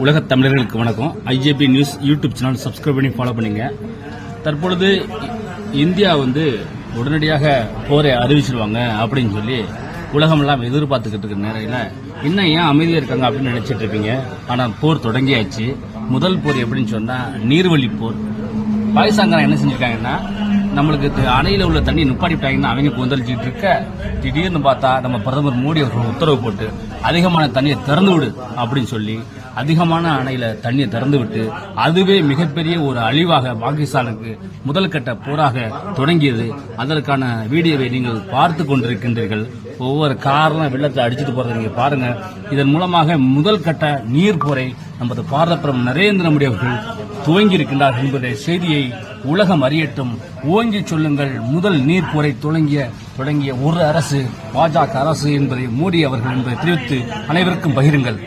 உலகத் தமிழர்களுக்கு வணக்கம். ஐஜேபி நியூஸ் யூடியூப் சேனல் சப்ஸ்கிரைப் பண்ணி ஃபாலோ பண்ணுங்க. தற்பொழுது இந்தியா உடனடியாக போரை அறிவிச்சிருவாங்க அப்படின்னு சொல்லி உலகமெல்லாம் எதிர்பார்த்துக்கிட்டு இருக்கிற நேரம் இன்னும் ஏன் அமைதியா இருக்காங்க அப்படின்னு நினைச்சிட்டு இருப்பீங்க. ஆனா போர் தொடங்கியாச்சு. முதல் போர் எப்படின்னு சொன்னா நீர்வழி போர். பாகிஸ்தான்காரன் என்ன செஞ்சிருக்காங்கன்னா, நம்மளுக்கு அணையில உள்ள தண்ணி நிப்பாட்டிட்டாங்கன்னா அவங்க கொந்தளிச்சுட்டு இருக்க, திடீர்னு பார்த்தா நம்ம பிரதமர் மோடி அவர்கள் உத்தரவு போட்டு அதிகமான தண்ணியை திறந்து விடு அப்படின்னு சொல்லி அதிகமான அணையில தண்ணியை திறந்து விட்டு அதுவே மிகப்பெரிய ஒரு அழிவாக பாகிஸ்தானுக்கு முதல் கட்ட போராக தொடங்கியது. அதற்கான வீடியோவை நீங்கள் பார்த்து கொண்டிருக்கின்றீர்கள். ஒவ்வொரு காரணம் வெள்ளத்தை அடிச்சுட்டு போறதை நீங்க பாருங்க. இதன் மூலமாக முதல் கட்ட நீர் போரை நமது பாரத பிரதமர் நரேந்திர மோடி அவர்கள் துவங்கி இருக்கின்றார் என்பதை செய்தியை உலகம் அறியட்டும். ஓங்கி சொல்லுங்கள், முதல் நீர் போரை தொடங்கிய ஒரு அரசு பாஜக அரசு என்பதை மோடி அவர்கள் என்பதை தெரிவித்து அனைவருக்கும் பகிருங்கள்.